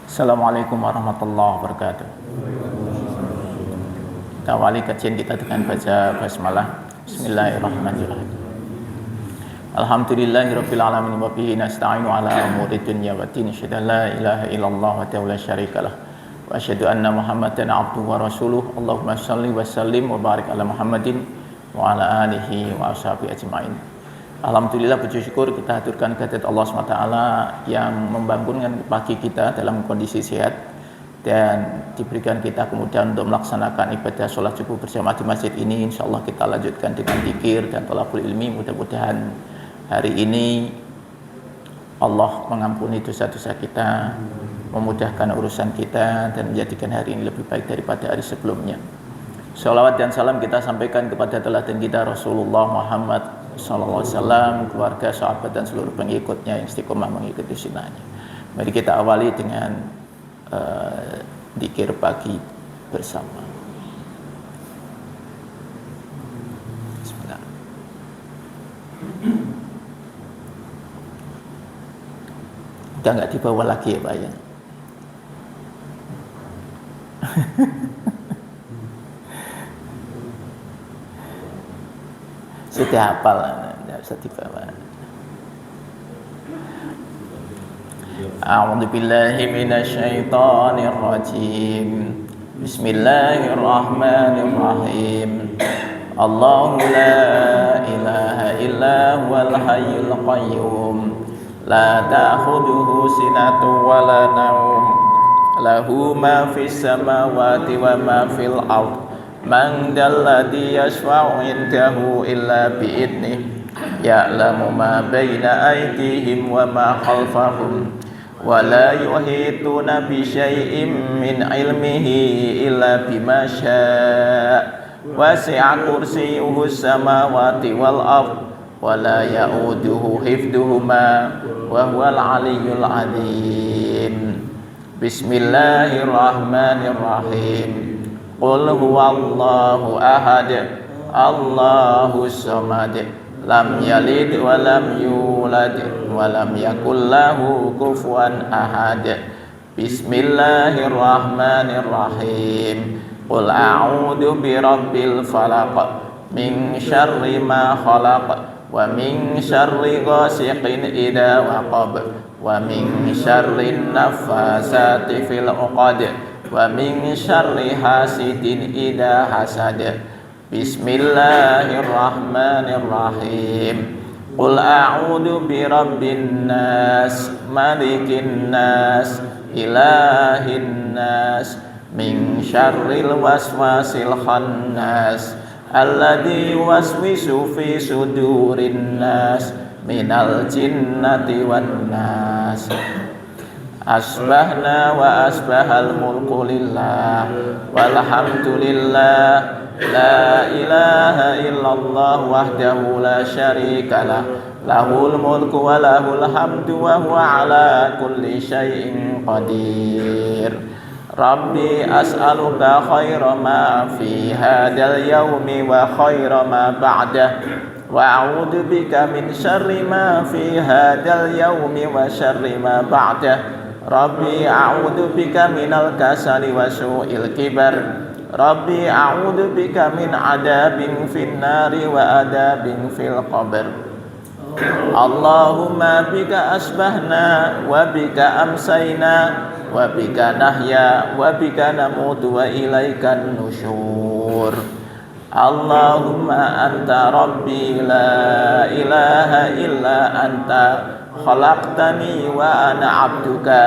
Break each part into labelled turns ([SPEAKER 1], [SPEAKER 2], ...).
[SPEAKER 1] Assalamualaikum warahmatullahi wabarakatuh. Kita awali kajian kita dengan baca basmalah. Bismillahirrahmanirrahim. Alhamdulillahirabbil alamin wa bihi nasta'inu ala umuri dunya waddin. Asyhadu an la ilaha illallah wa la syarikalah. Wa asyhadu anna Muhammadan abduhu wa rasuluh. Allahumma shalli wa sallim wa barik ala Muhammadin wa ala alihi wa ashabihi ajmain. Alhamdulillah, puji syukur kita haturkan kehadirat Allah SWT yang membangunkan pagi kita dalam kondisi sehat dan diberikan kita kemudahan untuk melaksanakan ibadah sholat subuh bersama di masjid ini. Insya Allah kita lanjutkan dengan zikir dan thalabul ilmi. Mudah-mudahan hari ini Allah mengampuni dosa-dosa kita, memudahkan urusan kita dan menjadikan hari ini lebih baik daripada hari sebelumnya. Shalawat dan salam kita sampaikan kepada teladan kita Rasulullah Muhammad sallallahu alaihi wasallam, keluarga, sahabat dan seluruh pengikutnya yang istiqomah mengikuti sunnahnya. Mari kita awali dengan zikir pagi bersama. Bismillah. Udah nggak dibawa lagi ya Pak ya? Sudah hafal, tidak usah dibawa. A'udzu billahi minasyaitonir rajim. Bismillahirrahmanirrahim. Allahu la ilaha illa huwal hayyul qayyum. La ta'khudhuhu sinatun wa la nawm. Lahu ma fis samawati wa ma fil ardh. Man dalladhi yashfa'u indahu illa bi'idnih. Ya'lamu ma baina aydihim wa ma khalfahum. Wa la yuhituna bi syai'in min ilmihi illa bima syaa'. Wasi'a kursiyyuhu samawati wal ardh. Wa la ya'uduhu hifdhuhuma wa huwal 'aliyyul 'azim. Bismillahirrahmanirrahim. Qul huwallahu ahad, Allahus samad, lam yalid wa lam yulad wa lam yakul lahu kufuwan ahad. Bismillahirrahmanirrahim. Qul a'udzu birabbil falaq, min syarri ma khalaq, wa min syarri ghasiqin idza waqab, wa min syarri naffasati fil 'uqad, wa min syarri hasidin idza hasad. Bismillahirrahmanirrahim. Qul a'udzu birabbin nas, malikin nas, ilahin nas, min syarril waswasil khannas, alladzi yuwaswisu fi sudurin nas, minal jinnati wan nas. Asbahna wa asbahal mulku lillah walhamdulillah, la ilaha illallah wahdahu la syarikalah, lahul mulku wa lahul hamdu wa huwa ala kulli syai'in qadir. Rabbi as'aluka khaira ma fi hadal yaumi wa khaira ma ba'dah, wa a'udzu bika min syarri ma fi hadal yaumi wa syarri ma ba'dah. Rabbi a'udzu bika minal kasali wa su'il kibar. Rabbi a'udzu bika min adabin finnari wa adabin fil qabr. Allahumma bika asbahna wa bika amsayna wa bika nahya wa bika namutu wa ilaikan nusyur. Allahumma anta rabbi la ilaha illa anta, khalaqtani wa ana abduka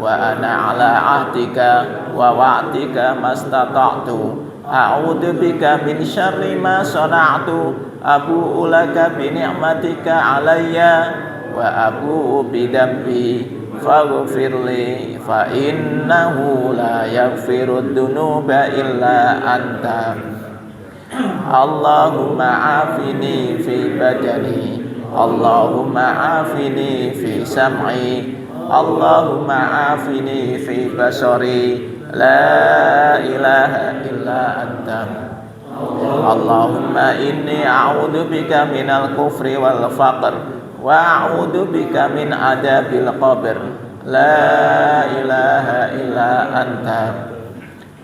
[SPEAKER 1] wa ana ala ahdika wa wa'dika mastata'tu. A'udzu bika min syarri ma sana'tu, abu'u laka bi ni'matika alayya wa abu'u bi dambi faghfirli fa innahu la yaghfiru dhunuba illa anta. Allahumma afini fi badani, Allahumma afini fi sam'i, Allahumma afini fi basari, la ilaha illa anta. Allahumma inni a'udzu bika minal kufri wal faqr wa a'udzu bika min adabil qabr. La ilaha illa anta.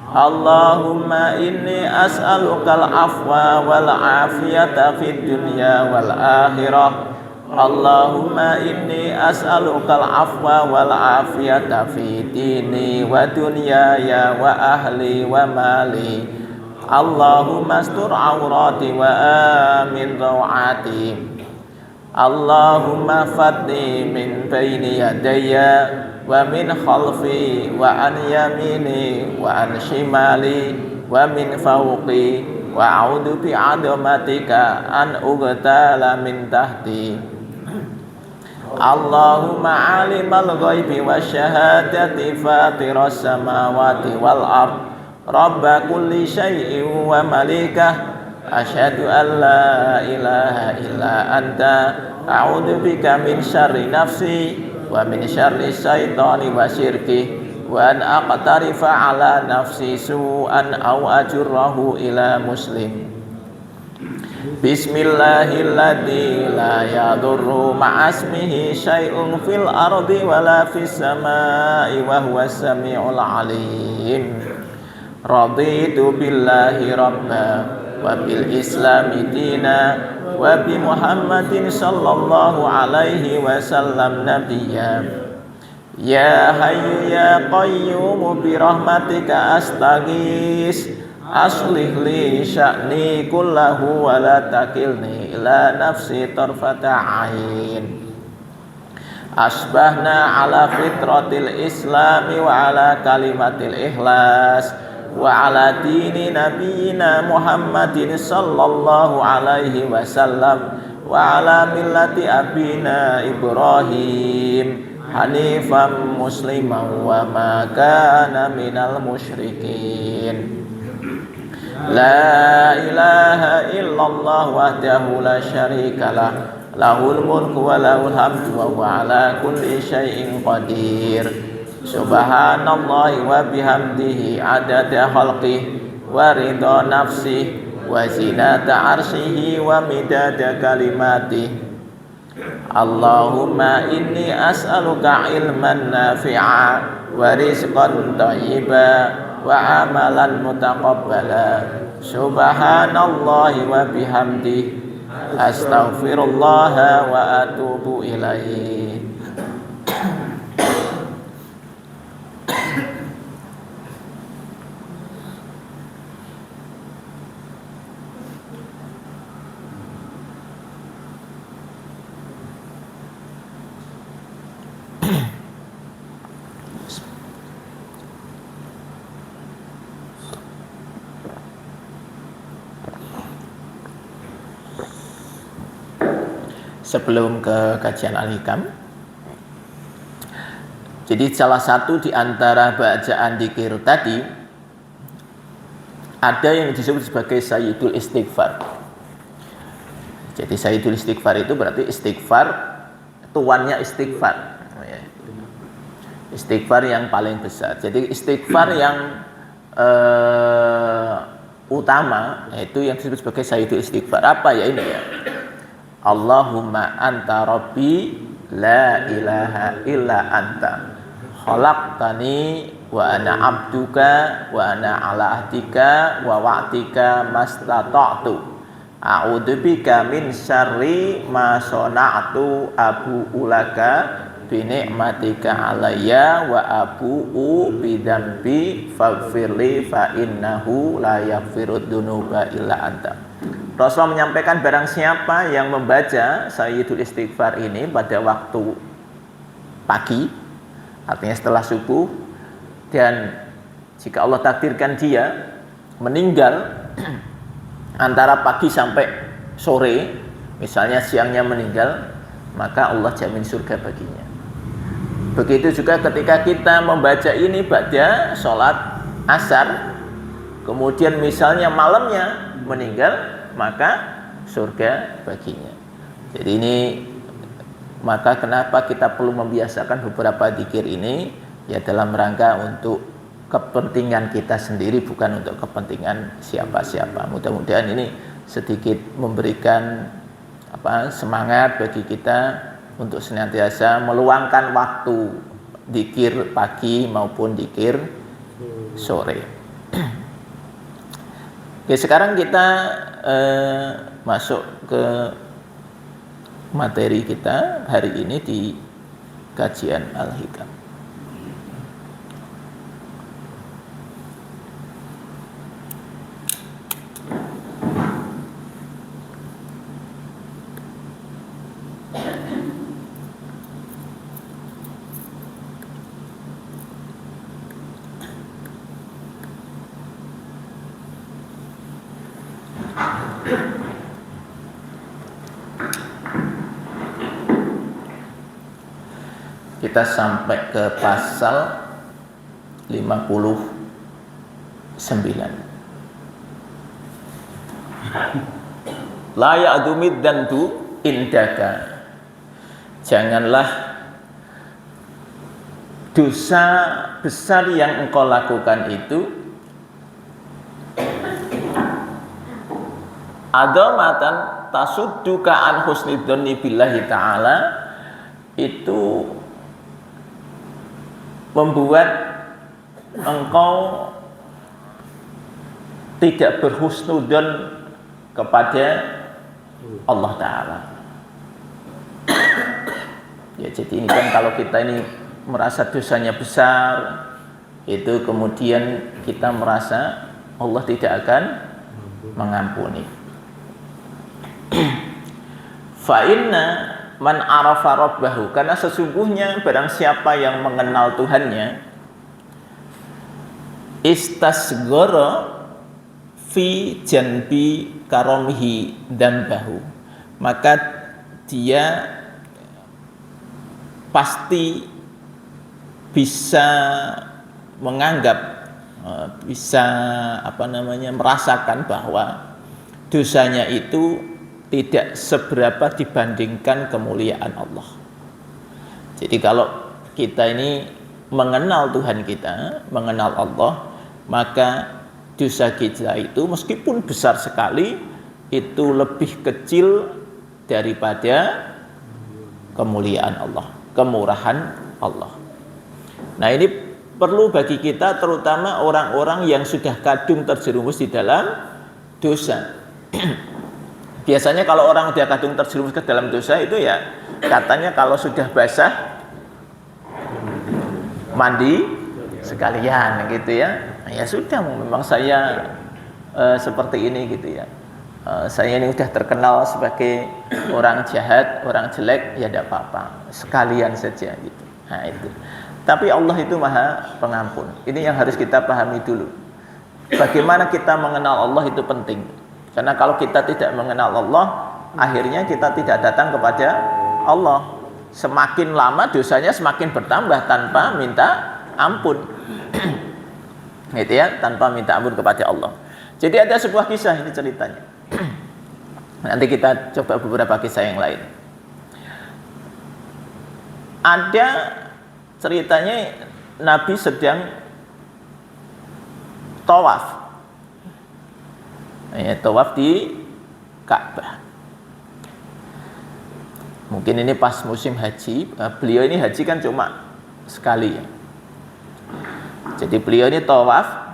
[SPEAKER 1] Allahumma inni as'alukal afwa wal afiyata fid dunya wal akhirah. Allahumma inni as'alukal afwa wal afiyata fi dini wa dunyaya wa ahli wa mali. Allahumma astur awrati wa amin rawati. Allahumma fatni min baini yadayya wa min khalfi wa an yamini wa an shimali wa min fawqi wa a'udzu bi 'azamatika an ughtala min tahti. Allahumma 'alimal ghaibi wasyahadati fatiras samawati wal ard rabba kulli syai'in wa malikah asyhadu an la ilaha illa anta a'udzu bika min syarri nafsi wa min syarri syaitani wa syirki wa an aqtarifa ala nafsi su'an aw ajurrahu ila muslim. Bismillahilladzi la yadurru ma'asmihi syai'un fil ardi wala fis samai wa huwas samiul alim. Raditu billahi rabba wa bil islami dina wa bi Muhammadin sallallahu alaihi wasallam nabiyya. Ya hayyu ya qayyum bi rahmatika astaghis aslih li sya'ni kullahu wa la takilni ila nafsi tarfata ain. Asbahna ala fitratil islami wa ala kalimatil ikhlas wa ala dini nabiyina Muhammadin sallallahu alaihi wasallam wa ala millati abina Ibrahim hanifan musliman wa ma kana minal musyrikin. La ilaha illallah wahdahu la syarikalah lahul mulku wa lahul hamdu wa huwa ala kulli syai'in qadir. Subhanallahi wa bihamdihi adada khalqihi wa ridha nafsihi wa zinata arsyihi wa midada kalimatihi. Allahumma inni as'aluka ilman nafi'a wa rizqan thayyiba wa amalan mutaqabbala. Subhanallahi wa bihamdihi astaghfirullah wa atubu ilaihi. Sebelum ke kajian Al-Hikam, jadi salah satu di antara bacaan dzikir tadi ada yang disebut sebagai Sayyidul Istighfar. Jadi Sayyidul Istighfar itu berarti istighfar, tuannya istighfar, istighfar yang paling besar. Jadi istighfar yang utama yaitu yang disebut sebagai Sayyidul Istighfar. Apa ya ini ya? Allahumma anta rabbi la ilaha illa anta khalaqtani wa ana abduka wa ana ala ahdika wa wa'dika mastata'tu a'udzubika min syarri ma sana'tu abu ulaka bi ni'matika alayya wa abu'u bi dzambi faghfirli fa innahu la yaghfirud dzunuba illa anta. Rasulullah menyampaikan barang siapa yang membaca Sayyidul Istighfar ini pada waktu pagi, artinya setelah subuh, dan jika Allah takdirkan dia meninggal antara pagi sampai sore, misalnya siangnya meninggal, maka Allah jamin surga baginya. Begitu juga ketika kita membaca ini pada sholat asar, kemudian misalnya malamnya meninggal, maka surga baginya. Jadi ini maka kenapa kita perlu membiasakan beberapa dzikir ini, ya dalam rangka untuk kepentingan kita sendiri, bukan untuk kepentingan siapa-siapa. Mudah-mudahan ini sedikit memberikan semangat bagi kita untuk senantiasa meluangkan waktu zikir pagi maupun zikir sore. Oke, sekarang kita masuk ke materi kita hari ini di kajian Al-Hikam. Kita sampai ke pasal 59. La ya'dumid dandu indaka. Janganlah dosa besar yang engkau lakukan itu adamatan tasudduka an husnidzanni billahi ta'ala, itu membuat engkau tidak berhusnudzon kepada Allah Ta'ala. Ya, jadi ini kan kalau kita ini merasa dosanya besar, itu kemudian kita merasa Allah tidak akan mengampuni. Fa inna man arafa rabbahu, karena sesungguhnya barang siapa yang mengenal Tuhannya, istasghara fi janbi karomihi dambahu, maka dia pasti bisa menganggap, bisa merasakan bahwa dosanya itu tidak seberapa dibandingkan kemuliaan Allah. Jadi kalau kita ini mengenal Tuhan kita, mengenal Allah, maka dosa kita itu meskipun besar sekali, itu lebih kecil daripada kemuliaan Allah, kemurahan Allah. Nah, ini perlu bagi kita, terutama orang-orang yang sudah kadung terjerumus di dalam dosa. Biasanya kalau orang udah kadung terjerumus ke dalam dosa itu ya katanya kalau sudah basah mandi sekalian gitu ya. Ya sudah, memang saya seperti ini gitu ya. Saya ini udah terkenal sebagai orang jahat, orang jelek, ya tidak apa-apa, sekalian saja gitu. Nah itu. Tapi Allah itu Maha Pengampun. Ini yang harus kita pahami dulu. Bagaimana kita mengenal Allah itu penting. Karena kalau kita tidak mengenal Allah, akhirnya kita tidak datang kepada Allah. Semakin lama dosanya semakin bertambah tanpa minta ampun. Gitu ya, tanpa minta ampun kepada Allah. Jadi ada sebuah kisah ini ceritanya. Nanti kita coba beberapa kisah yang lain. Ada ceritanya Nabi sedang tawaf. Ya, tawaf di Ka'bah. Mungkin ini pas musim haji. Beliau ini haji kan cuma sekali ya. Jadi beliau ini tawaf.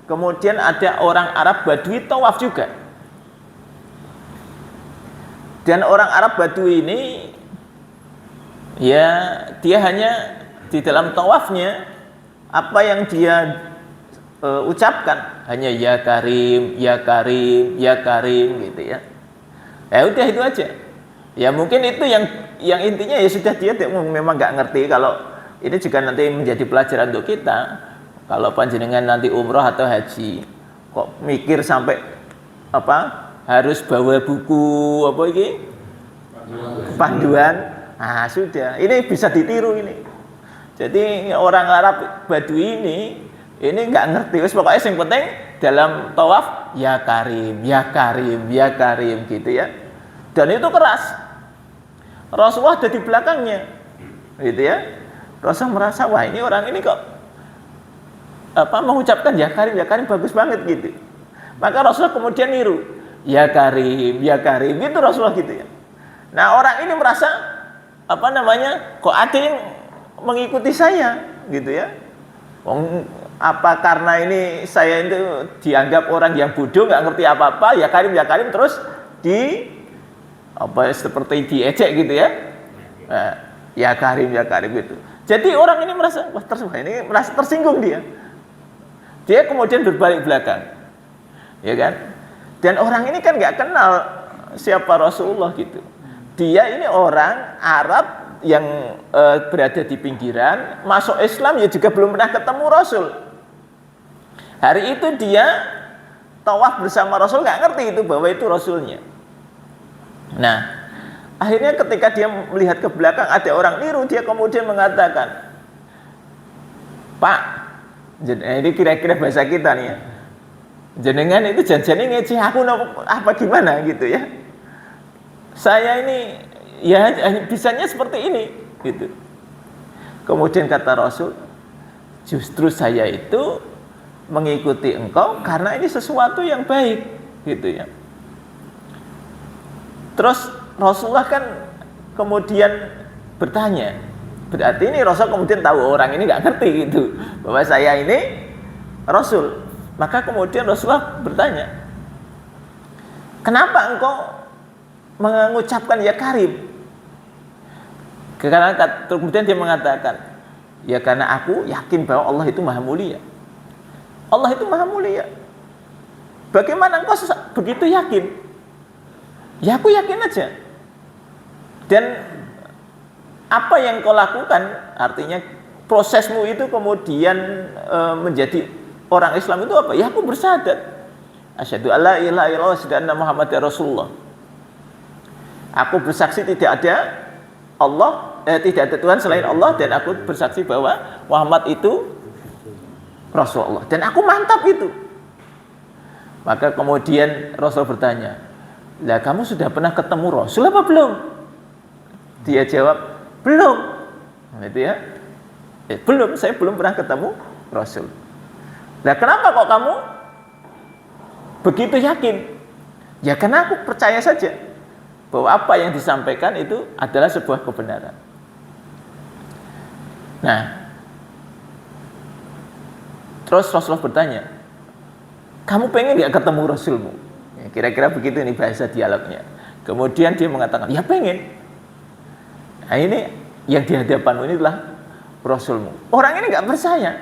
[SPEAKER 1] Kemudian ada orang Arab Badui tawaf juga. Dan orang Arab Badui ini ya dia hanya di dalam tawafnya apa yang dia ucapkan hanya ya Karim, ya Karim, ya Karim gitu ya. Ya udah itu aja. Ya mungkin itu yang intinya ya sudah, dia memang nggak ngerti. Kalau ini juga nanti menjadi pelajaran untuk kita. Kalau panjenengan nanti umroh atau haji, kok mikir sampai harus bawa buku ini panduan. Nah sudah, ini bisa ditiru ini. Jadi orang Arab Badui ini nggak ngerti, pokoknya yang penting dalam tawaf ya Karim, ya Karim, ya Karim gitu ya. Dan itu keras. Rasulullah ada di belakangnya, gitu ya. Rasulullah merasa wah ini orang ini kok mengucapkan ya Karim bagus banget gitu. Maka Rasulullah kemudian niru ya Karim, gitu Rasulullah gitu ya. Nah orang ini merasa kok ada yang mengikuti saya gitu ya. Apa karena ini saya itu dianggap orang yang bodoh, nggak ngerti apa-apa, ya Karim terus seperti diejek gitu ya. Ya Karim gitu. Jadi orang ini merasa merasa tersinggung dia. Dia kemudian berbalik belakang. Ya kan? Dan orang ini kan nggak kenal siapa Rasulullah gitu. Dia ini orang Arab yang berada di pinggiran, masuk Islam ya juga belum pernah ketemu Rasul. Hari itu dia tawaf bersama Rasul, nggak ngerti itu bahwa itu Rasulnya. Nah, akhirnya ketika dia melihat ke belakang ada orang niru, dia kemudian mengatakan, Pak, ini kira-kira bahasa kita nih ya, jenengan itu janjinya ngeceh aku apa gimana gitu ya. Saya ini ya bisanya seperti ini gitu. Kemudian kata Rasul, justru saya itu mengikuti engkau karena ini sesuatu yang baik gitu ya. Terus Rasulullah kan kemudian bertanya, berarti ini Rasul kemudian tahu orang ini nggak ngerti gitu bahwa saya ini Rasul. Maka kemudian Rasulullah bertanya, kenapa engkau mengucapkan ya Karim? Karena kemudian dia mengatakan, ya karena aku yakin bahwa Allah itu maha mulia. Allah itu maha mulia. Bagaimana engkau begitu yakin? Ya aku yakin aja. Dan apa yang kau lakukan, artinya prosesmu itu kemudian menjadi orang Islam itu apa? Ya aku bersyahadat, asyhadu alla ilaha illallah wa asyhadu anna muhammadar rasulullah. Aku bersaksi tidak ada tidak ada Tuhan selain Allah, dan aku bersaksi bahwa Muhammad itu Rasulullah, dan aku mantap itu. Maka kemudian Rasul bertanya, lah kamu sudah pernah ketemu Rasul apa belum? Dia jawab, belum. Gitu ya. Belum, saya belum pernah ketemu Rasul. Lah kenapa kok kamu begitu yakin? Ya karena aku percaya saja bahwa apa yang disampaikan itu adalah sebuah kebenaran. Nah, terus Rasulullah bertanya, kamu pengen gak ketemu Rasulmu? Ya, kira-kira begitu ini bahasa dialognya. Kemudian dia mengatakan, ya pengen. Nah ini yang di hadapanmu ini adalah Rasulmu. Orang ini gak percaya.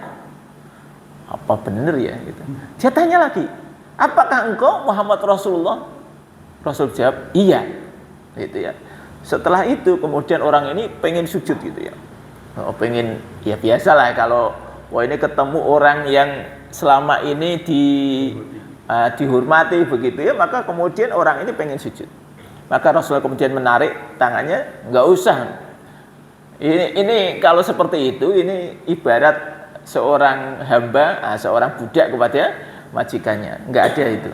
[SPEAKER 1] Apa benar ya? Gitu. Dia tanya lagi, apakah engkau Muhammad Rasulullah? Rasul jawab, iya. Gitu ya. Setelah itu kemudian orang ini pengen sujud gitu ya. Oh, pengen, ya biasalah kalau wah ini ketemu orang yang selama ini dihormati begitu ya, maka kemudian orang ini pengen sujud. Maka Rasulullah kemudian menarik tangannya, nggak usah. Ini kalau seperti itu, ini ibarat seorang hamba, seorang budak kepada majikannya, nggak ada itu.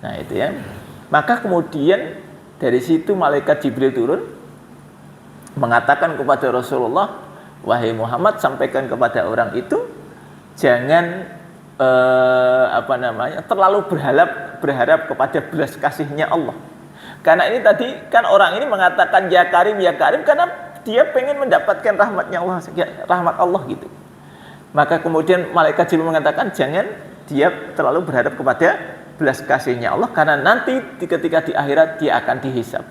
[SPEAKER 1] Nah itu ya. Maka kemudian dari situ malaikat Jibril turun mengatakan kepada Rasulullah, wahai Muhammad, sampaikan kepada orang itu jangan terlalu berharap kepada belas kasihnya Allah. Karena ini tadi kan orang ini mengatakan ya Karim karena dia pengen mendapatkan rahmatnya Allah, rahmat Allah gitu. Maka kemudian malaikat Jibril mengatakan jangan dia terlalu berharap kepada belas kasihnya Allah, karena nanti ketika di akhirat dia akan dihisab.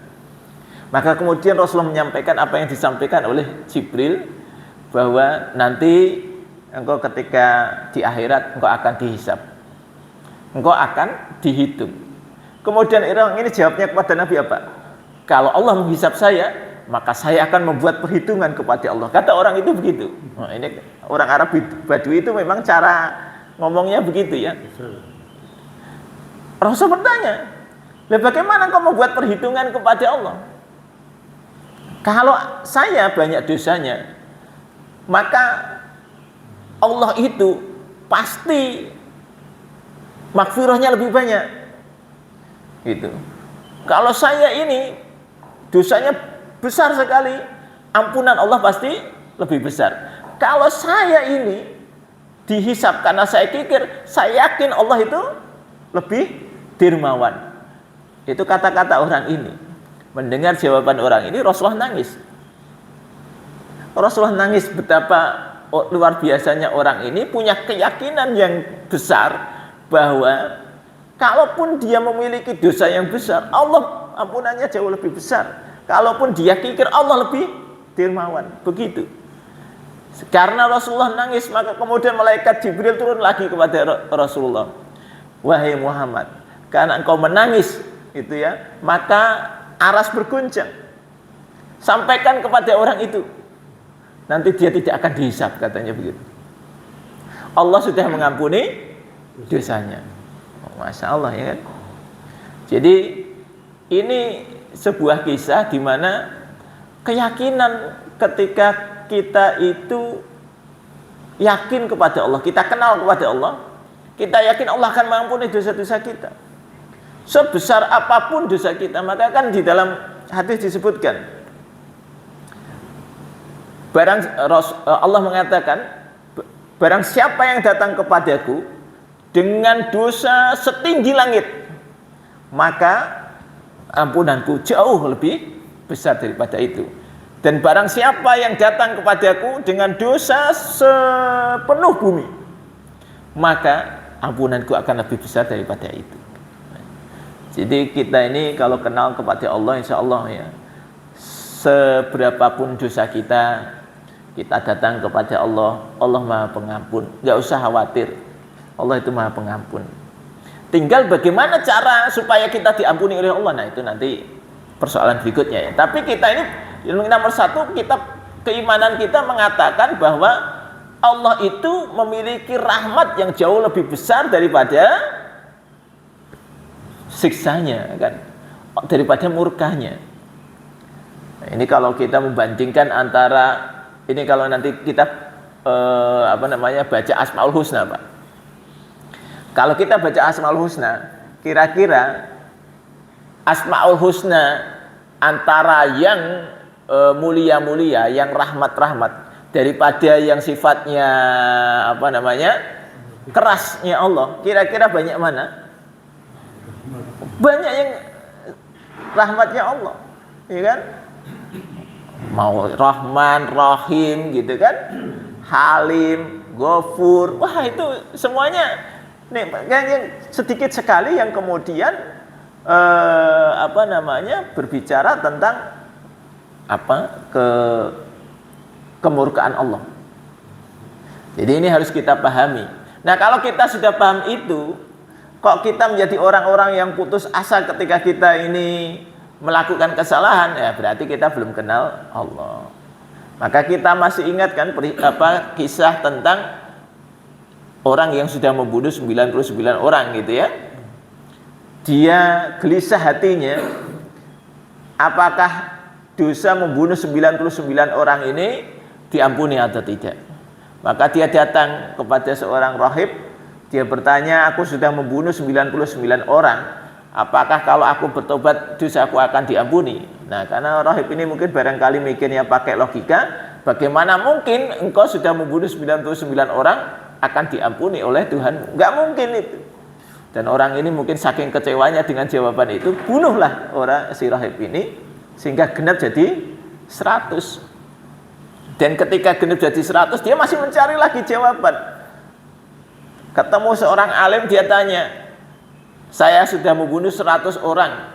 [SPEAKER 1] Maka kemudian Rasulullah menyampaikan apa yang disampaikan oleh Jibril, bahwa nanti engkau ketika di akhirat engkau akan dihisab, engkau akan dihitung. Kemudian orang ini jawabnya kepada Nabi apa? Kalau Allah menghisab saya, maka saya akan membuat perhitungan kepada Allah. Kata orang itu begitu. Nah, ini orang Arab Badui itu memang cara ngomongnya begitu ya. Rasul bertanya, bagaimana engkau membuat perhitungan kepada Allah? Kalau saya banyak dosanya, maka Allah itu pasti maghfirahnya lebih banyak gitu. Kalau saya ini dosanya besar sekali, ampunan Allah pasti lebih besar. Kalau saya ini dihisab karena saya kikir, saya yakin Allah itu lebih dermawan. Itu kata-kata orang ini. Mendengar jawaban orang ini, Rasulullah nangis. Rasulullah nangis betapa luar biasanya orang ini punya keyakinan yang besar bahwa kalaupun dia memiliki dosa yang besar, Allah ampunannya jauh lebih besar. Kalaupun dia kikir, Allah lebih dermawan. Begitu. Karena Rasulullah nangis, maka kemudian malaikat Jibril turun lagi kepada Rasulullah. Wahai Muhammad, karena engkau menangis, itu ya, maka aras berguncang. Sampaikan kepada orang itu, nanti dia tidak akan dihisab, katanya begitu. Allah sudah mengampuni dosanya. Masya Allah, ya kan? Jadi ini sebuah kisah di mana keyakinan ketika kita itu yakin kepada Allah, kita kenal kepada Allah, kita yakin Allah akan mengampuni dosa-dosa kita. Sebesar apapun dosa kita, maka kan di dalam hadis disebutkan, Allah mengatakan, barang siapa yang datang kepadaku dengan dosa setinggi langit, maka ampunanku jauh lebih besar daripada itu. Dan barang siapa yang datang kepadaku dengan dosa sepenuh bumi, maka ampunanku akan lebih besar daripada itu. Jadi kita ini kalau kenal kepada Allah, insya Allah ya, seberapapun dosa kita, kita datang kepada Allah, Allah Maha Pengampun. Gak usah khawatir, Allah itu Maha Pengampun. Tinggal bagaimana cara supaya kita diampuni oleh Allah, nah itu nanti persoalan berikutnya ya. Tapi kita ini nomor satu, kita keimanan kita mengatakan bahwa Allah itu memiliki rahmat yang jauh lebih besar daripada siksanya, kan, daripada murkanya. Nah, ini kalau kita membandingkan antara ini, kalau nanti kita baca Asmaul Husna, Pak. Kalau kita baca Asmaul Husna, kira-kira Asmaul Husna antara yang mulia-mulia, yang rahmat-rahmat, daripada yang sifatnya kerasnya Allah, kira-kira banyak mana? Banyak yang rahmatnya Allah, ya kan? Mau Rahman, Rahim gitu kan, Halim, Ghafur, wah itu semuanya nih, yang sedikit sekali yang kemudian berbicara tentang kemurkaan Allah. Jadi ini harus kita pahami. Nah, kalau kita sudah paham itu, kok kita menjadi orang-orang yang putus asa ketika kita ini melakukan kesalahan, ya berarti kita belum kenal Allah. Maka kita masih ingat kan kisah tentang orang yang sudah membunuh 99 orang gitu ya. Dia gelisah hatinya, apakah dosa membunuh 99 orang ini diampuni atau tidak. Maka dia datang kepada seorang rahib, dia bertanya, aku sudah membunuh 99 orang, apakah kalau aku bertobat dosaku akan diampuni? Nah, karena rahib ini mungkin barangkali mikirnya pakai logika, bagaimana mungkin engkau sudah membunuh 99 orang akan diampuni oleh Tuhan? Enggak mungkin itu. Dan orang ini mungkin saking kecewanya dengan jawaban itu, bunuhlah orang si rahib ini sehingga genap jadi 100. Dan ketika genap jadi 100, dia masih mencari lagi jawaban. Ketemu seorang alim, dia tanya, saya sudah membunuh 100 orang,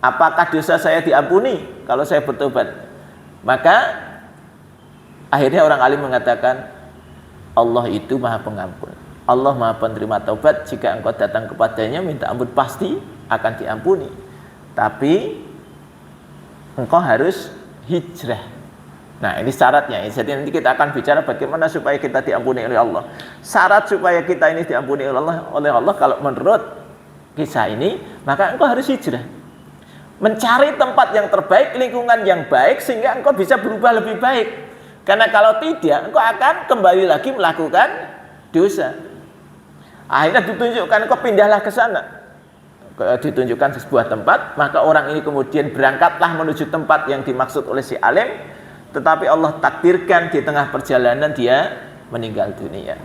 [SPEAKER 1] apakah dosa saya diampuni kalau saya bertobat? Maka akhirnya orang alim mengatakan, Allah itu Maha Pengampun, Allah Maha Penerima taubat. Jika engkau datang kepadanya minta ampun, pasti akan diampuni. Tapi engkau harus hijrah. Nah, ini syaratnya. Jadi nanti kita akan bicara bagaimana supaya kita diampuni oleh Allah. Syarat supaya kita ini diampuni oleh Allah kalau menurut kisah ini, maka engkau harus hijrah. Mencari tempat yang terbaik, lingkungan yang baik, sehingga engkau bisa berubah lebih baik. Karena kalau tidak, engkau akan kembali lagi melakukan dosa. Akhirnya ditunjukkan, engkau pindahlah ke sana. Ditunjukkan sebuah tempat, maka orang ini kemudian berangkatlah menuju tempat yang dimaksud oleh si alim, tetapi Allah takdirkan di tengah perjalanan dia meninggal dunia.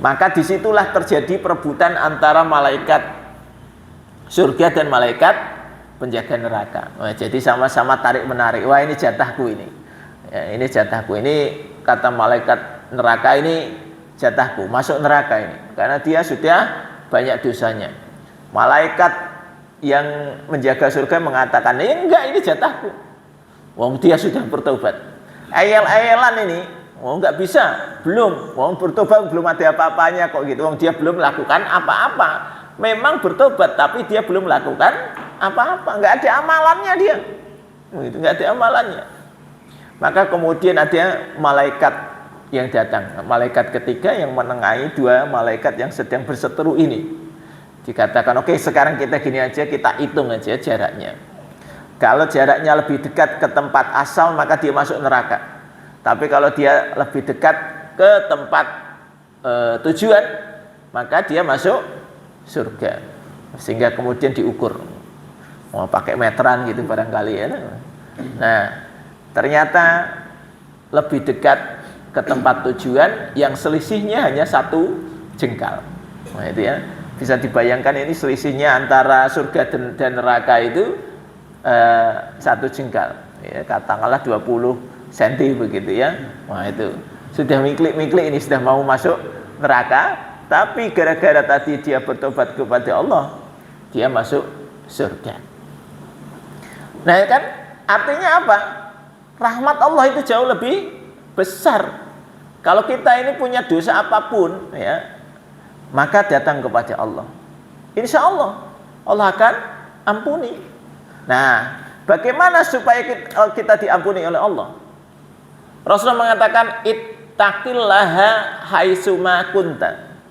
[SPEAKER 1] Maka disitulah terjadi perebutan antara malaikat surga dan malaikat penjaga neraka. Jadi sama-sama tarik menarik. Wah, ini jatahku ini. Ya, ini jatahku. Ini kata malaikat neraka, ini jatahku, masuk neraka ini. Karena dia sudah banyak dosanya. Malaikat yang menjaga surga mengatakan, enggak, ini jatahku. Wong dia sudah bertobat. Ayel-ayelan ini, nggak bisa, belum. Wong bertobat belum ada apa-apanya kok gitu. Wong dia belum melakukan apa-apa. Memang bertobat, tapi dia belum melakukan apa-apa. Nggak ada amalannya dia. Itu nggak ada amalannya. Maka kemudian ada malaikat yang datang, malaikat ketiga yang menengahi dua malaikat yang sedang berseteru ini. Dikatakan, oke, sekarang kita gini aja, kita hitung aja jaraknya. Kalau jaraknya lebih dekat ke tempat asal, maka dia masuk neraka. Tapi kalau dia lebih dekat ke tempat tujuan, maka dia masuk surga. Sehingga kemudian diukur, mau pakai meteran gitu barangkali ya. Nah, ternyata lebih dekat ke tempat tujuan yang selisihnya hanya 1 jengkal. Nah, itu ya, bisa dibayangkan ini selisihnya antara surga dan neraka itu 1 jengkal. Ya, katakanlah 20 cm begitu ya. Nah, itu sudah miklik-miklik ini sudah mau masuk neraka, tapi gara-gara tadi dia bertobat kepada Allah, dia masuk surga. Nah, kan artinya apa? Rahmat Allah itu jauh lebih besar. Kalau kita ini punya dosa apapun ya, maka datang kepada Allah. Insya Allah Allah akan ampuni. Nah, bagaimana supaya kita diampuni oleh Allah? Rasulullah mengatakan, ittaqillaha haitsuma kunta.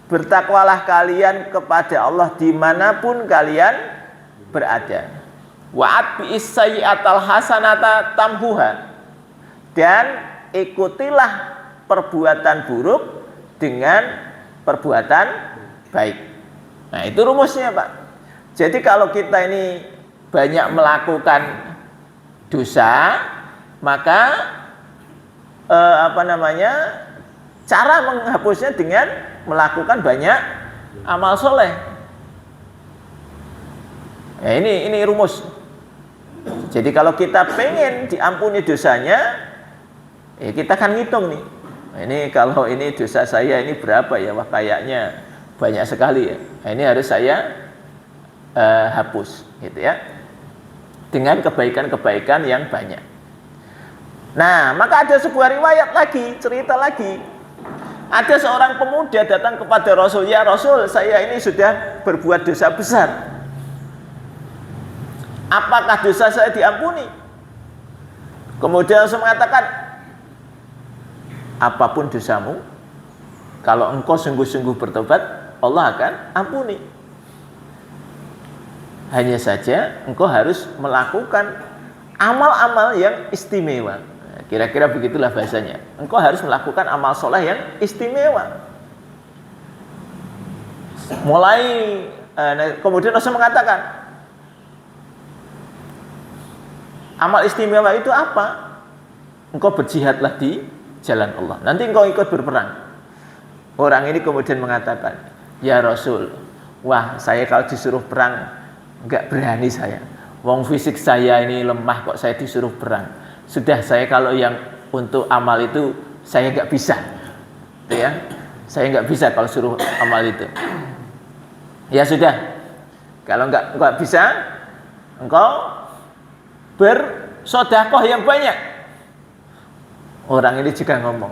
[SPEAKER 1] Bertakwalah kalian kepada Allah dimanapun kalian berada. Wa'atbi'is sayyi'atal hasanata tamhuha. Dan ikutilah perbuatan buruk dengan perbuatan baik. Nah, itu rumusnya, Pak. Jadi kalau kita ini banyak melakukan dosa, maka cara menghapusnya dengan melakukan banyak amal soleh. Nah, ini rumus. Jadi kalau kita pengen diampuni dosanya, ya kita kan ngitung nih. Nah, ini kalau ini dosa saya ini berapa ya? Wah, kayaknya banyak sekali ya. Nah, ini harus saya hapus, gitu ya. Dengan kebaikan-kebaikan yang banyak. Nah, maka ada sebuah riwayat lagi, cerita lagi. Ada seorang pemuda datang kepada Rasul, ya Rasul, saya ini sudah berbuat dosa besar. Apakah dosa saya diampuni? Kemudian Rasul mengatakan, apapun dosamu, kalau engkau sungguh-sungguh bertobat, Allah akan ampuni. Hanya saja engkau harus melakukan amal-amal yang istimewa. Kira-kira begitulah bahasanya. Engkau harus melakukan amal soleh yang istimewa. Kemudian Rasul mengatakan, amal istimewa itu apa? Engkau berjihadlah di jalan Allah. Nanti engkau ikut berperang. Orang ini kemudian mengatakan, ya Rasul, wah saya kalau disuruh perang enggak berani saya. Wong fisik saya ini lemah kok saya disuruh perang. Sudah, saya kalau yang untuk amal itu saya enggak bisa. Gitu ya. Saya enggak bisa kalau suruh amal itu. Ya sudah. Kalau enggak bisa, engkau bersedekah yang banyak. Orang ini juga ngomong,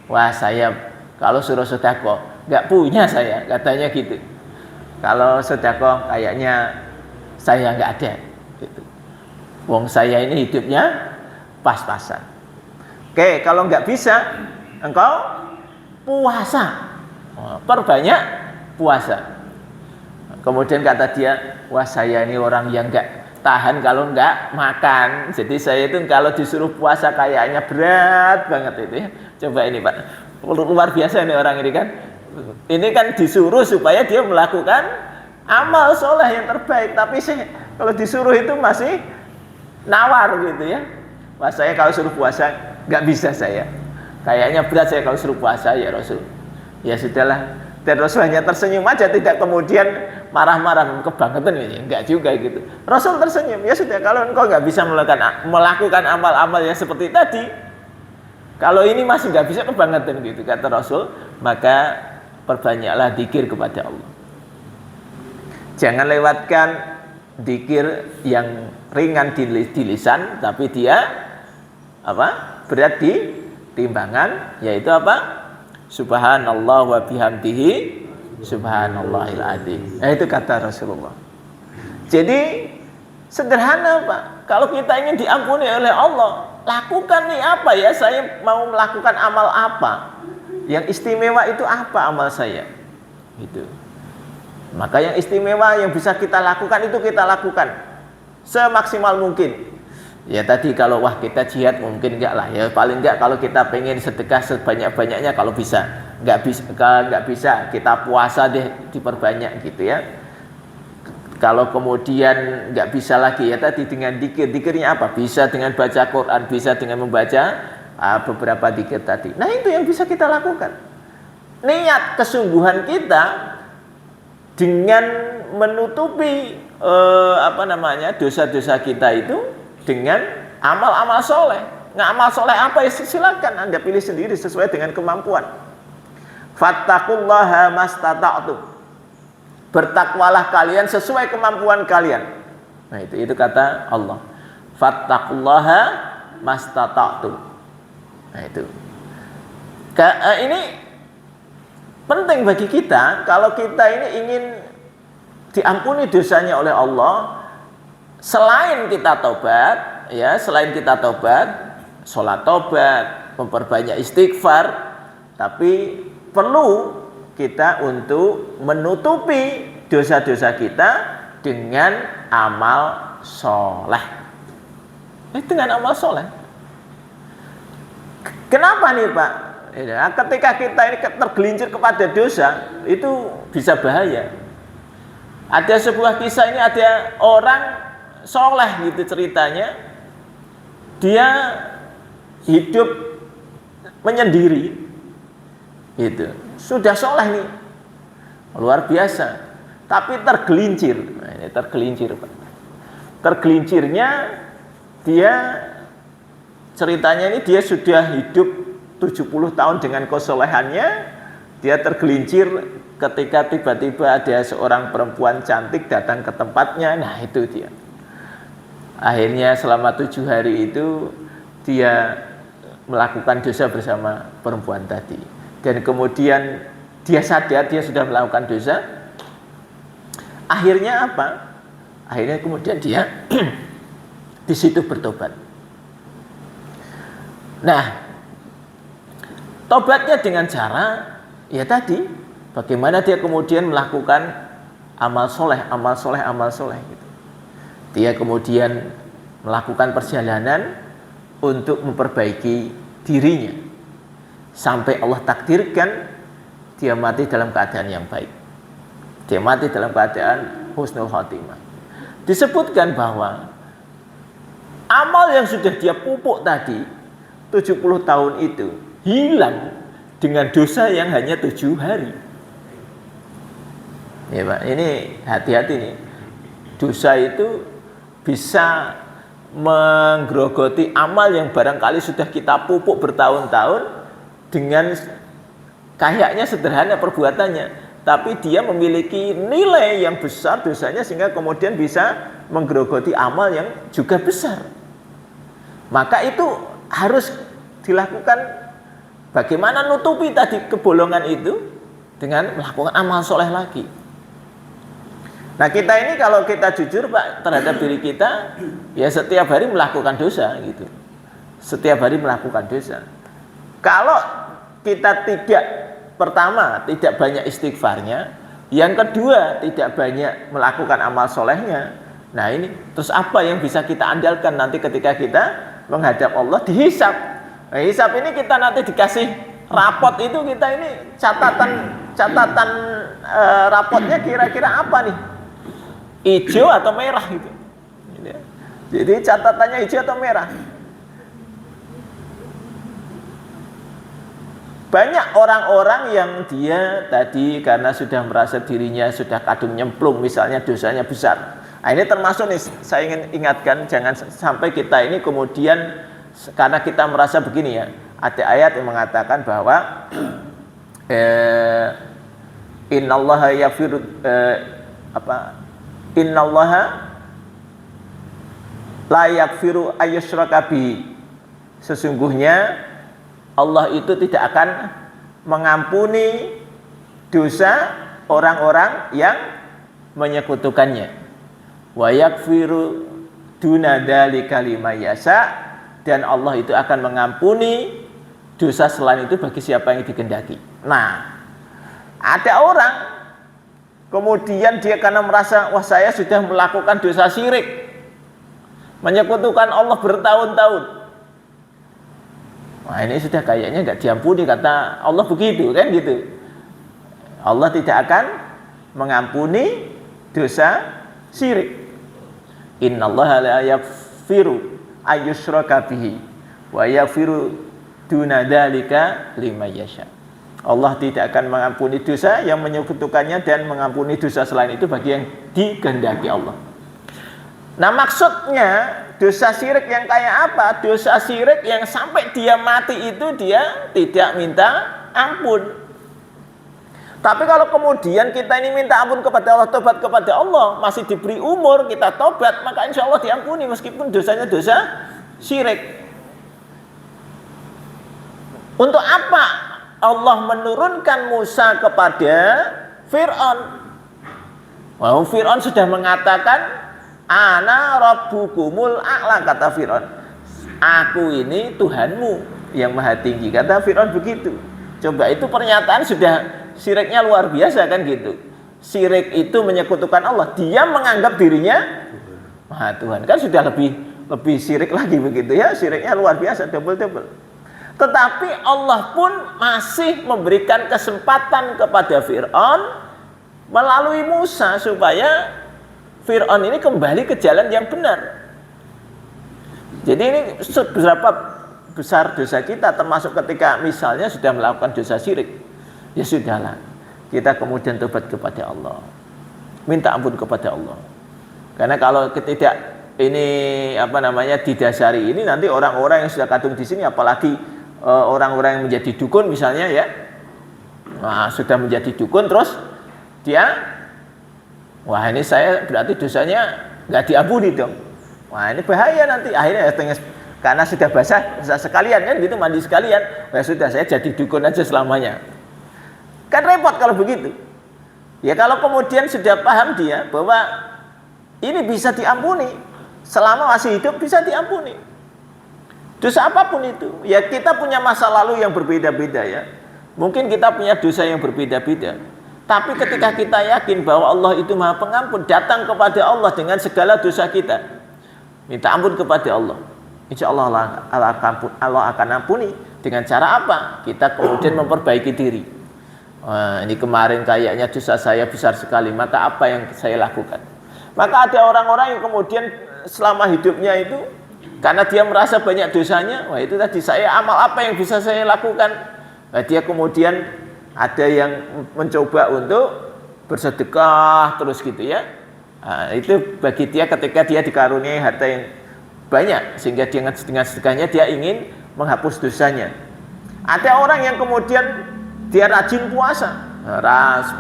[SPEAKER 1] wah saya kalau suruh sedekah enggak punya saya, katanya gitu. Kalau sedekah kayaknya saya enggak ada gitu. Wong saya ini hidupnya pas-pasan. Oke, kalau enggak bisa, engkau puasa. Perbanyak puasa. Kemudian kata dia, wah saya ini orang yang enggak tahan kalau enggak makan. Jadi saya itu kalau disuruh puasa kayaknya berat banget itu ya. Coba ini Pak, luar biasa ini orang ini kan. Ini kan disuruh supaya dia melakukan amal soleh yang terbaik. Tapi kalau disuruh itu masih nawar gitu ya. Wah saya kalau suruh puasa enggak bisa saya. Kayaknya berat saya kalau suruh puasa ya Rasul. Ya sudahlah, Dan Rasul hanya tersenyum aja, tidak kemudian marah-marah, kebangetan ini, enggak juga gitu. Rasul tersenyum, ya sudah, kalau engkau enggak bisa melakukan amal-amal yang seperti tadi, kalau ini masih enggak bisa, kebangetan gitu, kata Rasul, maka perbanyaklah zikir kepada Allah. Jangan lewatkan zikir yang ringan di lisan, tapi dia berat di timbangan, yaitu apa? Subhanallah wa bihamdihi subhanallahil adzim. Nah, itu kata Rasulullah. Jadi sederhana Pak. Kalau kita ingin diampuni oleh Allah, lakukan nih apa ya? Saya mau melakukan amal apa? Yang istimewa itu apa amal saya? Gitu. Maka yang istimewa yang bisa kita lakukan itu kita lakukan semaksimal mungkin. Ya tadi kalau kita jihad mungkin enggak lah ya, paling enggak kalau kita pengen sedekah sebanyak-banyaknya kalau bisa. Enggak bisa kita puasa deh diperbanyak gitu ya. Kalau kemudian enggak bisa lagi ya tadi dengan zikirnya apa? Bisa dengan baca Quran, bisa dengan membaca beberapa zikir tadi. Nah, itu yang bisa kita lakukan. Niat kesungguhan kita dengan menutupi dosa-dosa kita itu dengan amal-amal soleh. Nah, amal soleh apa ya? Silakan Anda pilih sendiri sesuai dengan kemampuan. Fattaqullaha mastata'tum. Bertakwalah kalian sesuai kemampuan kalian. Nah, itu kata Allah. Fattaqullaha mastata'tum. Nah, itu. Ini penting bagi kita kalau kita ini ingin diampuni dosanya oleh Allah. Selain kita tobat, sholat tobat, memperbanyak istighfar, tapi perlu kita untuk menutupi dosa-dosa kita dengan amal soleh. Dengan amal soleh. Kenapa nih Pak? Ketika kita ini tergelincir kepada dosa, itu bisa bahaya. Ada sebuah kisah ini, ada orang soleh gitu ceritanya, dia hidup menyendiri gitu, sudah soleh nih luar biasa, tapi tergelincir. Nah, ini tergelincir Pak. Tergelincirnya dia ceritanya ini, dia sudah hidup 70 tahun dengan kesolehannya, dia tergelincir ketika tiba-tiba ada seorang perempuan cantik datang ke tempatnya. Nah, itu dia. Akhirnya selama 7 hari itu dia melakukan dosa bersama perempuan tadi. Dan kemudian dia sadar dia sudah melakukan dosa. Akhirnya apa? Akhirnya kemudian dia di situ bertobat. Nah, tobatnya dengan cara ya tadi, bagaimana dia kemudian melakukan amal soleh gitu. Dia kemudian melakukan perjalanan untuk memperbaiki dirinya sampai Allah takdirkan dia mati dalam keadaan yang baik. Dia mati dalam keadaan husnul khotimah. Disebutkan bahwa amal yang sudah dia pupuk tadi 70 tahun itu hilang dengan dosa yang hanya 7 hari. Ya Pak, ini hati-hati nih. Dosa itu bisa menggerogoti amal yang barangkali sudah kita pupuk bertahun-tahun dengan kayaknya sederhana perbuatannya, tapi dia memiliki nilai yang besar dosanya sehingga kemudian bisa menggerogoti amal yang juga besar. Maka itu harus dilakukan, bagaimana nutupi tadi kebolongan itu dengan melakukan amal soleh lagi. Nah, kita ini kalau kita jujur Pak terhadap diri kita, ya setiap hari melakukan dosa gitu. Setiap hari melakukan dosa. Kalau kita pertama tidak banyak istighfarnya, yang kedua tidak banyak melakukan amal solehnya. Nah, ini terus apa yang bisa kita andalkan nanti ketika kita menghadap Allah dihisab. Nah, hisab ini kita nanti dikasih rapot itu, kita ini catatan rapotnya kira-kira apa nih? Hijau atau merah gitu. Jadi catatannya hijau atau merah. banyak orang-orang yang dia tadi karena sudah merasa dirinya sudah kadung nyemplung, misalnya dosanya besar. Nah, ini termasuk nih, saya ingin ingatkan, jangan sampai kita ini kemudian karena kita merasa begini ya. Ada ayat yang mengatakan bahwa innallaha yaghfiru innallaha la yaghfiru ayyushraka bihi. Sesungguhnya Allah itu tidak akan mengampuni dosa orang-orang yang menyekutukannya. Wa yaghfiru duna dzalika liman yasha, dan Allah itu akan mengampuni dosa selain itu bagi siapa yang dikehendaki. Nah, ada orang kemudian dia karena merasa wah saya sudah melakukan dosa syirik, menyekutukan Allah bertahun-tahun. Wah, ini sudah kayaknya nggak diampuni, kata Allah begitu kan gitu. Allah tidak akan mengampuni dosa syirik. Innallaha la yaghfiru ayyushraka bihi wa yaghfiru duna dzalika liman yasha. Allah tidak akan mengampuni dosa yang menyekutukannya dan mengampuni dosa selain itu bagi yang dikehendaki Allah. Nah, maksudnya dosa syirik yang kayak apa? Dosa syirik yang sampai dia mati itu dia tidak minta ampun. Tapi kalau kemudian kita ini minta ampun kepada Allah, tobat kepada Allah, masih diberi umur, kita tobat, maka insya Allah diampuni meskipun dosanya dosa syirik. Untuk apa Allah menurunkan Musa kepada Fir'aun? Wow, Fir'aun sudah mengatakan, Ana rabbukumul a'la, kata Fir'aun. Aku ini Tuhanmu yang maha tinggi, kata Fir'aun begitu. Coba, itu pernyataan sudah syiriknya luar biasa kan gitu. Syirik itu menyekutukan Allah, dia menganggap dirinya maha Tuhan, kan sudah lebih syirik lagi begitu ya. Syiriknya luar biasa, double. Tetapi Allah pun masih memberikan kesempatan kepada Fir'aun melalui Musa supaya Fir'aun ini kembali ke jalan yang benar. Jadi ini seberapa besar dosa kita, termasuk ketika misalnya sudah melakukan dosa syirik. Ya sudahlah, kita kemudian tobat kepada Allah, minta ampun kepada Allah. Karena kalau tidak ini didasari ini, nanti orang-orang yang sudah kadung di sini, apalagi orang-orang yang menjadi dukun misalnya ya, nah, sudah menjadi dukun terus dia, wah ini saya berarti dosanya nggak diampuni dong. Wah ini bahaya nanti, akhirnya karena sudah basah sekalian kan gitu, mandi sekalian, ya sudah saya jadi dukun aja selamanya. Kan repot kalau begitu. Ya kalau kemudian sudah paham dia bahwa ini bisa diampuni, selama masih hidup bisa diampuni. Dosa apapun itu. Ya kita punya masa lalu yang berbeda-beda ya. Mungkin kita punya dosa yang berbeda-beda. Tapi ketika kita yakin bahwa Allah itu Maha Pengampun, datang kepada Allah dengan segala dosa kita, minta ampun kepada Allah, insya Allah Allah akan ampuni. Dengan cara apa? Kita kemudian memperbaiki diri. Wah, ini kemarin kayaknya dosa saya besar sekali, maka apa yang saya lakukan? Maka ada orang-orang yang kemudian selama hidupnya itu, karena dia merasa banyak dosanya, wah itu tadi, saya amal apa yang bisa saya lakukan? Nah, dia kemudian ada yang mencoba untuk bersedekah terus gitu ya. Nah, itu bagi dia ketika dia dikaruniai harta yang banyak, sehingga dia dengan sedekahnya dia ingin menghapus dosanya. Ada orang yang kemudian dia rajin puasa.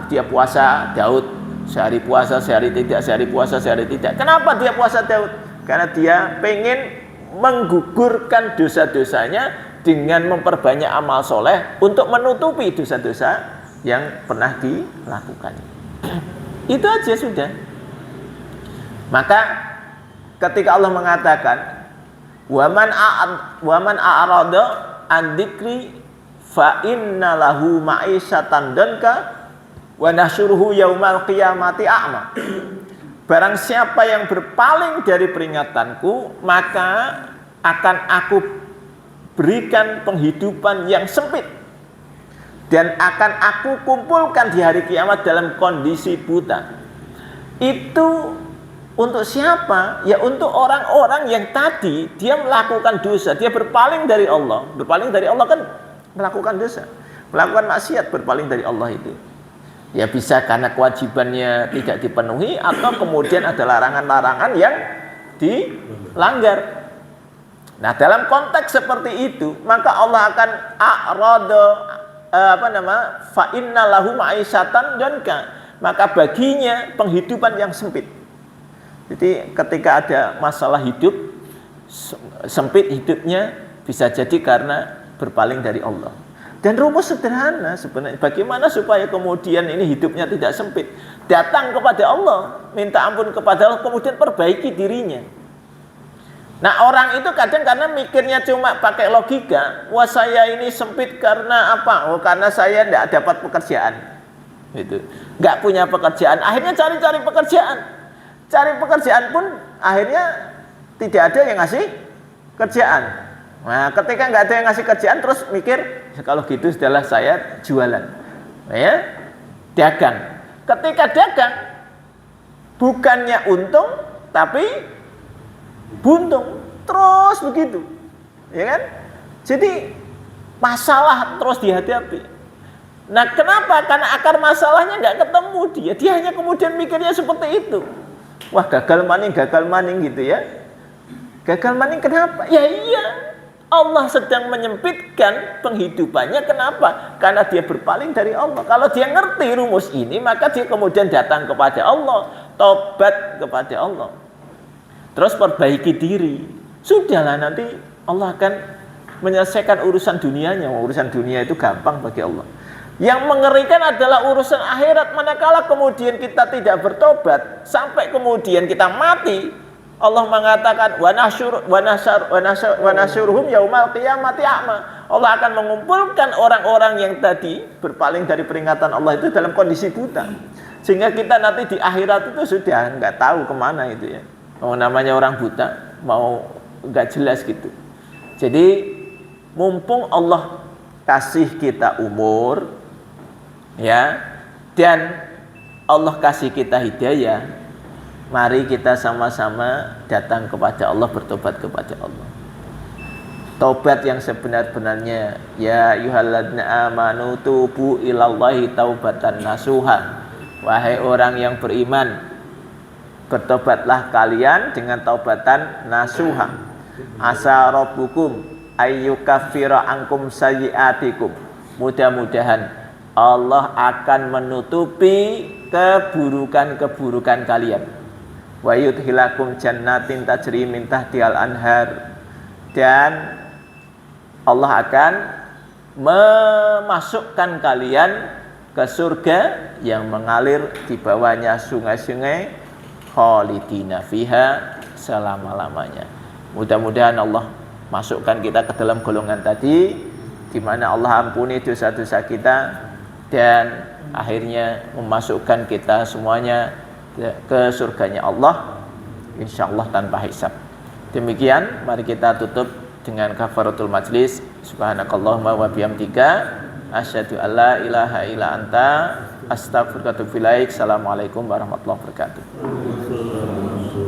[SPEAKER 1] Dia puasa Daud, sehari puasa, sehari tidak, sehari puasa, sehari tidak. Kenapa dia puasa Daud? Karena dia pengen menggugurkan dosa-dosanya dengan memperbanyak amal soleh untuk menutupi dosa-dosa yang pernah dilakukan. Itu aja sudah. Maka ketika Allah mengatakan waman a'rada an dzikri fa inna lahu ma'isyatan danka wa nahsyuruhu yaumal qiyamati a'ma. Barang siapa yang berpaling dari peringatanku, maka akan aku berikan penghidupan yang sempit dan akan aku kumpulkan di hari kiamat dalam kondisi buta. Itu untuk siapa? Ya untuk orang-orang yang tadi dia melakukan dosa, dia berpaling dari Allah. Berpaling dari Allah kan melakukan dosa. Melakukan maksiat berpaling dari Allah itu. Ya bisa karena kewajibannya tidak dipenuhi atau kemudian ada larangan-larangan yang dilanggar. Nah, dalam konteks seperti itu, maka Allah akan fa inna lahu ma'isyatan danka. Maka baginya penghidupan yang sempit. Jadi ketika ada masalah hidup sempit hidupnya bisa jadi karena berpaling dari Allah. Dan rumus sederhana sebenarnya, bagaimana supaya kemudian ini hidupnya tidak sempit? Datang kepada Allah, minta ampun kepada Allah, kemudian perbaiki dirinya. Nah, orang itu kadang karena mikirnya cuma pakai logika, wah saya ini sempit karena apa? Oh, karena saya tidak dapat pekerjaan. Gitu. Nggak punya pekerjaan, akhirnya cari-cari pekerjaan. Cari pekerjaan pun akhirnya tidak ada yang ngasih kerjaan. Nah, ketika nggak ada yang ngasih kerjaan, terus mikir, kalau gitu sudahlah saya jualan, ya, dagang. Ketika dagang, bukannya untung, tapi buntung, terus begitu, ya kan? Jadi masalah terus dihadapi. Nah, kenapa? Karena akar masalahnya nggak ketemu dia. Dia hanya kemudian mikirnya seperti itu. Wah, gagal maning gitu ya. Gagal maning kenapa? Ya iya. Allah sedang menyempitkan penghidupannya. Kenapa? Karena dia berpaling dari Allah. Kalau dia ngerti rumus ini, maka dia kemudian datang kepada Allah, tobat kepada Allah, terus perbaiki diri. Sudahlah, nanti Allah akan menyelesaikan urusan dunianya. Urusan dunia itu gampang bagi Allah. Yang mengerikan adalah urusan akhirat. Manakala kemudian kita tidak bertobat sampai kemudian kita mati, Allah mengatakan wa nasyuruhum yaumal qiyamati a'ma. Allah akan mengumpulkan orang-orang yang tadi berpaling dari peringatan Allah itu dalam kondisi buta. Sehingga kita nanti di akhirat itu sudah nggak tahu kemana itu ya. Mau namanya orang buta, mau nggak jelas gitu. Jadi mumpung Allah kasih kita umur, ya, dan Allah kasih kita hidayah, mari kita sama-sama datang kepada Allah, bertobat kepada Allah. Tobat yang sebenar-benarnya, ya ayyuhalladzina amanu tubu ilallahi taubatan nasuha. Wahai orang yang beriman, bertobatlah kalian dengan taubatan nasuha. Asa rabbukum ayyukaffira ankum sayyi'atikum. Mudah-mudahan Allah akan menutupi keburukan-keburukan kalian. Wa yudhilakum jannatin tajri min tahtihal anhar. Dan Allah akan memasukkan kalian ke surga yang mengalir di bawahnya sungai-sungai, khalidina fiha, selama-lamanya. Mudah-mudahan Allah masukkan kita ke dalam golongan tadi, di mana Allah ampuni dosa-dosa kita dan akhirnya memasukkan kita semuanya ke surganya Allah, insyaallah tanpa hisab. Demikian, mari kita tutup dengan kafaratul majlis. Subhanakallahumma wa bihamdika asyhadu an la ilaha illa anta astaghfiruka wa atubu ilaik. Assalamualaikum warahmatullahi wabarakatuh.